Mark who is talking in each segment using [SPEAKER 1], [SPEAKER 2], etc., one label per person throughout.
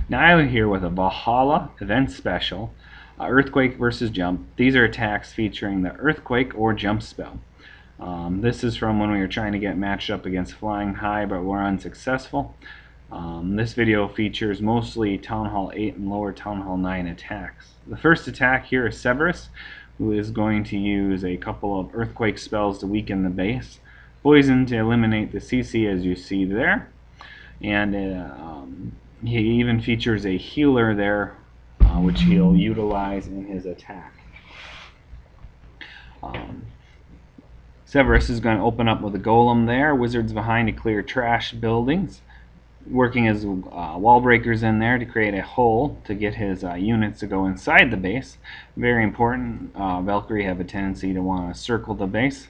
[SPEAKER 1] Now I'm here with a Vahala event special, Earthquake versus Jump. These are attacks featuring the Earthquake or Jump spell. This is from when we were trying to get matched up against Flying High, but were unsuccessful. This video features mostly Town Hall 8 and lower Town Hall 9 attacks. The first attack here is Severus, who is going to use a couple of Earthquake spells to weaken the base. Poison to eliminate the CC, as you see there. And he even features a healer there, which he'll utilize in his attack. Severus is going to open up with a golem there. Wizards behind to clear trash buildings. Working his wall breakers in there to create a hole to get his units to go inside the base. Very important. Valkyrie have a tendency to want to circle the base.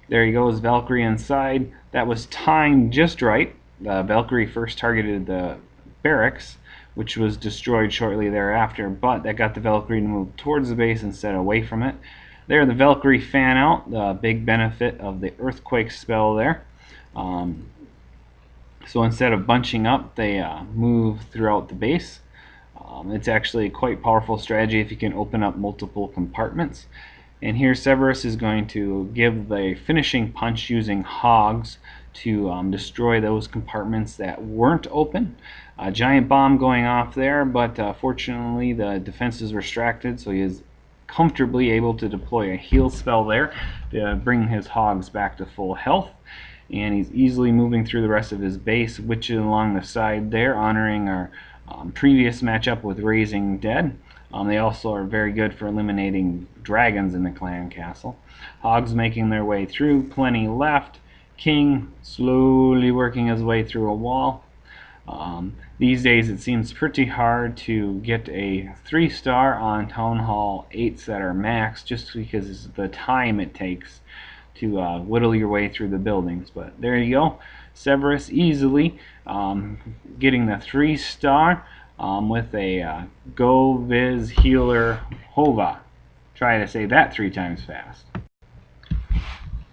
[SPEAKER 1] There he goes, Valkyrie inside. That was timed just right. Valkyrie first targeted the barracks, which was destroyed shortly thereafter, but that got the Valkyrie to move towards the base instead of away from it. There, the Valkyrie fan out, the big benefit of the Earthquake spell there. So instead of bunching up, they move throughout the base. It's actually a quite powerful strategy if you can open up multiple compartments. And here Severus is going to give the finishing punch using hogs to destroy those compartments that weren't open. A giant bomb going off there, but fortunately the defenses were distracted, so he is comfortably able to deploy a heal spell there to bring his hogs back to full health. And he's easily moving through the rest of his base, witches along the side there, honoring our previous matchup with Raising Dead. They also are very good for eliminating dragons in the clan castle. Hogs making their way through, plenty left. King slowly working his way through a wall. These days it seems pretty hard to get a 3-star on Town Hall 8s that are max, just because of the time it takes to whittle your way through the buildings. But there you go, Severus easily getting the 3-star with a GoViz healer HoVa. Try to say that 3 times fast.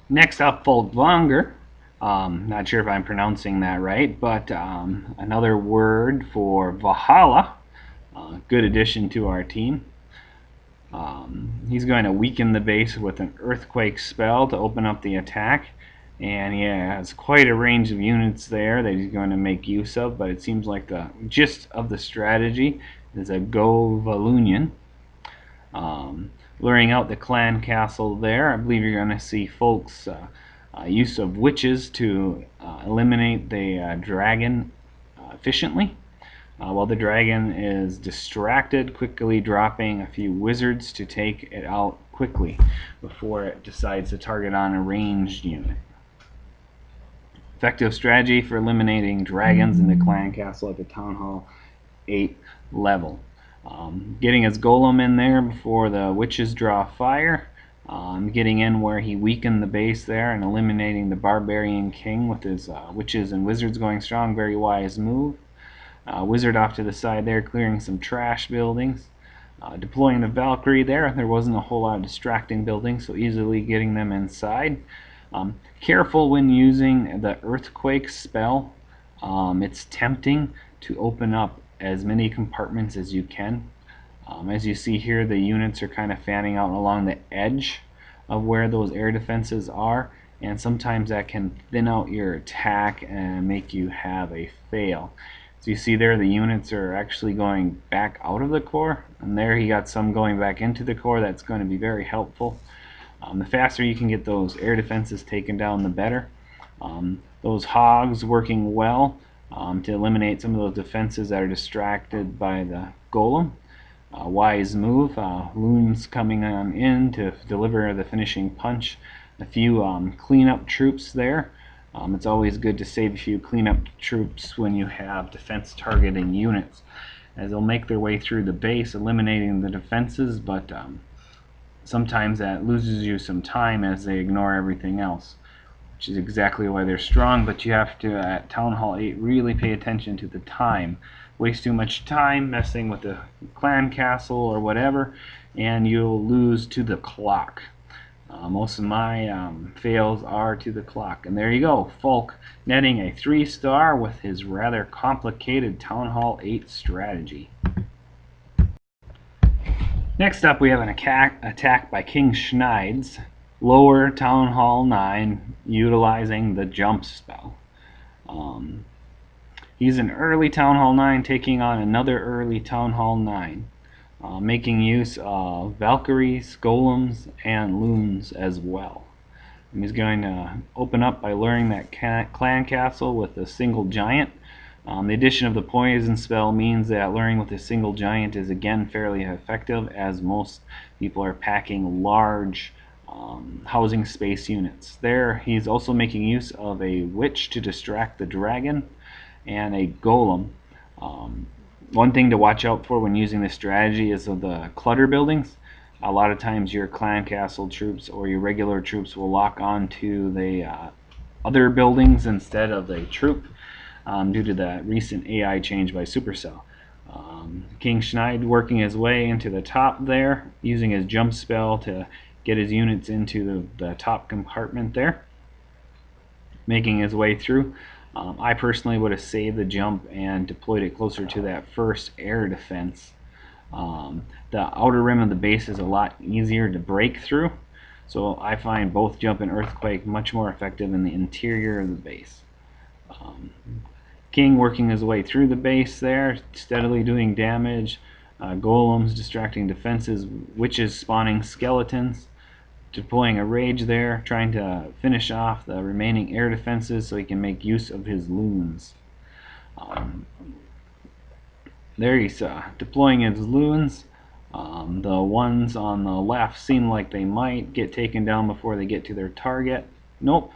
[SPEAKER 1] Next up, Folkvanger. Not sure if I'm pronouncing that right, but another word for Vahala. Good addition to our team. He's going to weaken the base with an Earthquake spell to open up the attack. And he has quite a range of units there that he's going to make use of, but it seems like the gist of the strategy is a GoViz. Luring out the clan castle there. I believe you're going to see folks use of witches to eliminate the dragon efficiently. While the dragon is distracted, quickly dropping a few wizards to take it out quickly before it decides to target on a ranged unit. Effective strategy for eliminating dragons in the clan castle at the Town Hall 8 level. Getting his golem in there before the witches draw fire. Getting in where he weakened the base there and eliminating the barbarian king with his witches and wizards going strong. Very wise move. Wizard off to the side there, clearing some trash buildings. Deploying the Valkyrie there. There wasn't a whole lot of distracting buildings, so easily getting them inside. Careful when using the Earthquake spell. It's tempting to open up as many compartments as you can. As you see here, the units are kind of fanning out along the edge of where those air defenses are, and sometimes that can thin out your attack and make you have a fail. So you see there, the units are actually going back out of the core, and there he got some going back into the core. That's going to be very helpful. The faster you can get those air defenses taken down, the better. Those hogs working well to eliminate some of those defenses that are distracted by the golem. Wise move. Loons coming on in to deliver the finishing punch. A few cleanup troops there. It's always good to save a few cleanup troops when you have defense targeting units, as they'll make their way through the base, eliminating the defenses, but sometimes that loses you some time as they ignore everything else, which is exactly why they're strong. But you have to, at Town Hall 8, really pay attention to the time. Waste too much time messing with the clan castle or whatever, and you'll lose to the clock. Most of my fails are to the clock. And there you go, Folke netting a 3-star with his rather complicated Town Hall 8 strategy. Next up, we have an attack by King Schneids, lower Town Hall 9, utilizing the jump spell. He's an early Town Hall 9 taking on another early Town Hall 9, making use of Valkyries, Golems, and Loons as well. And he's going to open up by luring that clan castle with a single giant. The addition of the poison spell means that luring with a single giant is again fairly effective, as most people are packing large housing space units. There, he's also making use of a witch to distract the dragon and a golem. One thing to watch out for when using this strategy is of the clutter buildings. A lot of times your clan castle troops or your regular troops will lock onto the other buildings instead of the troop, due to the recent AI change by Supercell. King Schneid working his way into the top there, using his jump spell to get his units into the top compartment there, making his way through. I personally would have saved the jump and deployed it closer to that first air defense. The outer rim of the base is a lot easier to break through, so I find both jump and earthquake much more effective in the interior of the base. King working his way through the base there, steadily doing damage. Golems distracting defenses, witches spawning skeletons, deploying a rage there, trying to finish off the remaining air defenses so he can make use of his loons. There he's deploying his loons. The ones on the left seem like they might get taken down before they get to their target. Nope.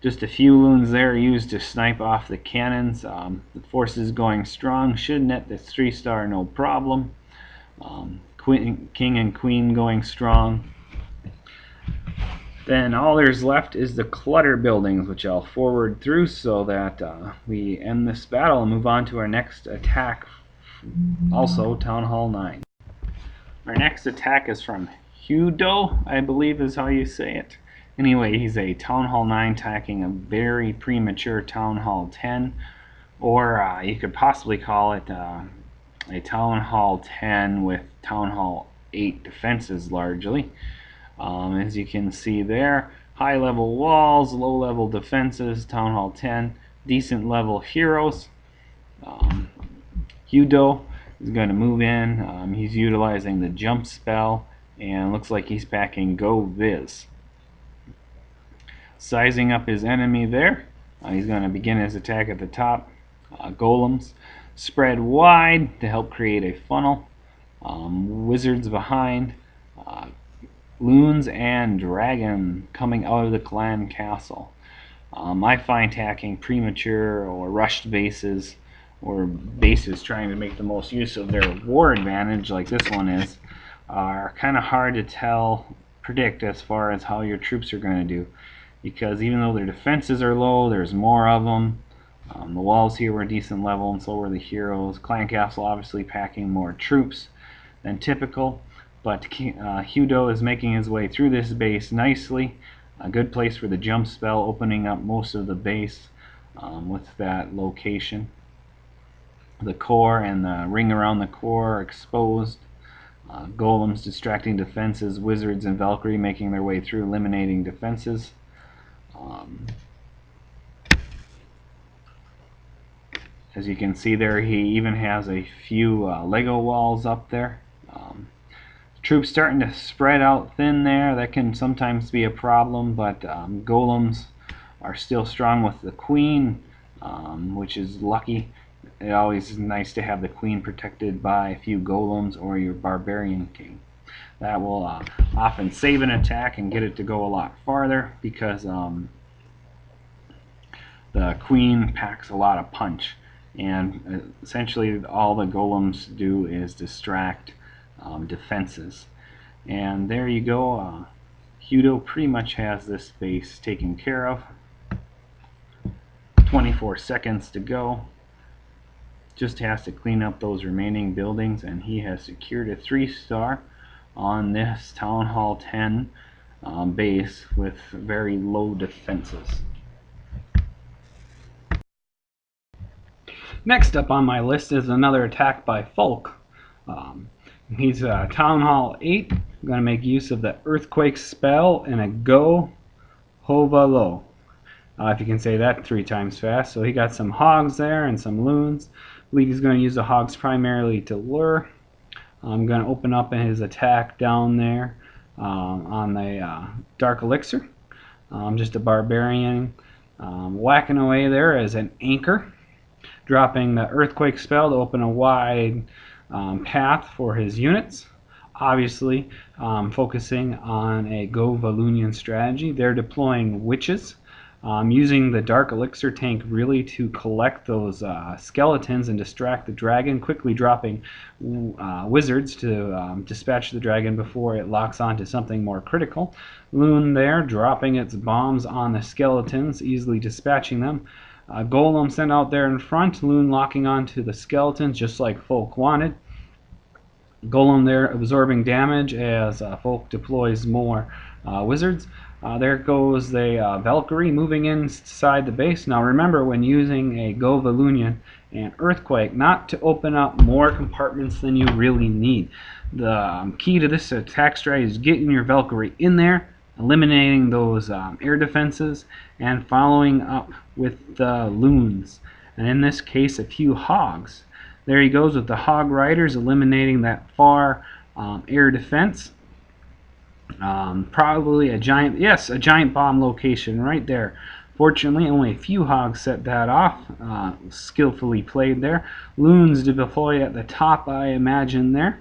[SPEAKER 1] Just a few loons there used to snipe off the cannons. The forces going strong should net this 3-star no problem. King and Queen going strong. Then all there's left is the clutter buildings, which I'll forward through so that we end this battle and move on to our next attack, also Town Hall 9. Our next attack is from Hudo, I believe is how you say it. Anyway, he's a Town Hall 9 attacking a very premature Town Hall 10, or you could possibly call it a Town Hall 10 with Town Hall 8 defenses largely. As you can see there, high level walls, low level defenses, Town Hall 10, decent level heroes. Hudo is going to move in. He's utilizing the jump spell, and looks like he's packing GoViz. Sizing up his enemy there. He's going to begin his attack at the top. Golems spread wide to help create a funnel. Wizards behind. Loons and dragon coming out of the clan castle. I find attacking premature or rushed bases, or bases trying to make the most use of their war advantage like this one is, are kind of hard to predict as far as how your troops are going to do, because even though their defenses are low, there's more of them. The walls here were a decent level, and so were the heroes. Clan castle obviously packing more troops than typical, but Hudo is making his way through this base nicely. A good place for the jump spell, opening up most of the base with that location. The core and the ring around the core are exposed. Golems distracting defenses, wizards and Valkyrie making their way through, eliminating defenses. As you can see there, he even has a few Lego walls up there. Troops starting to spread out thin there. That can sometimes be a problem, but golems are still strong with the queen, which is lucky. It always is nice to have the queen protected by a few golems or your barbarian king. That will often save an attack and get it to go a lot farther, because the queen packs a lot of punch, and essentially all the golems do is distract defenses. And there you go. Hudo pretty much has this base taken care of. 24 seconds to go. Just has to clean up those remaining buildings, and he has secured a 3-star on this Town Hall 10 base with very low defenses. Next up on my list is another attack by Folke. He's Town Hall 8, going to make use of the Earthquake spell and a Go HoVaLo. If you can say that 3 times fast. So he got some hogs there and some loons. I believe he's going to use the hogs primarily to lure. I'm going to open up his attack down there on the Dark Elixir. Just a barbarian whacking away there as an anchor, dropping the Earthquake spell to open a wide path for his units. Obviously focusing on a GoViz strategy. They're deploying witches, using the Dark Elixir tank really to collect those skeletons and distract the dragon, quickly dropping wizards to dispatch the dragon before it locks onto something more critical. Loon there dropping its bombs on the skeletons, easily dispatching them. Golem sent out there in front, Loon locking onto the skeletons just like Folke wanted. Golem there absorbing damage as Folke deploys more wizards. There goes the Valkyrie moving inside the base. Now remember, when using a GoViz and Earthquake, not to open up more compartments than you really need. The key to this attack strategy is getting your Valkyrie in there, eliminating those air defenses, and following up with the loons, and in this case a few hogs. There he goes with the hog riders, eliminating that far air defense. Probably a giant bomb location right there. Fortunately, only a few hogs set that off. Skillfully played there. Loons deployed at the top, I imagine there.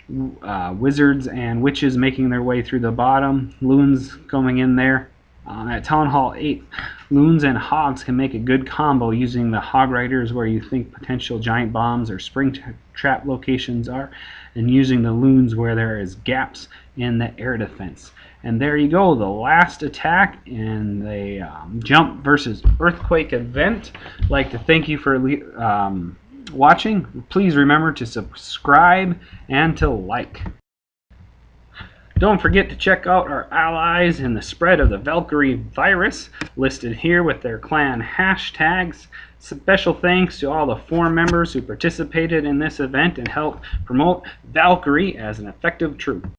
[SPEAKER 1] Wizards and witches making their way through the bottom. Loons coming in there. At Town Hall 8, loons and hogs can make a good combo using the hog riders where you think potential giant bombs or spring trap locations are, and using the loons where there is gaps in the air defense. And there you go, the last attack in the Jump versus Earthquake event. I'd like to thank you for watching. Please remember to subscribe and to like. Don't forget to check out our allies in the spread of the Valkyrie virus, listed here with their clan hashtags. Special thanks to all the forum members who participated in this event and helped promote Valkyrie as an effective troop.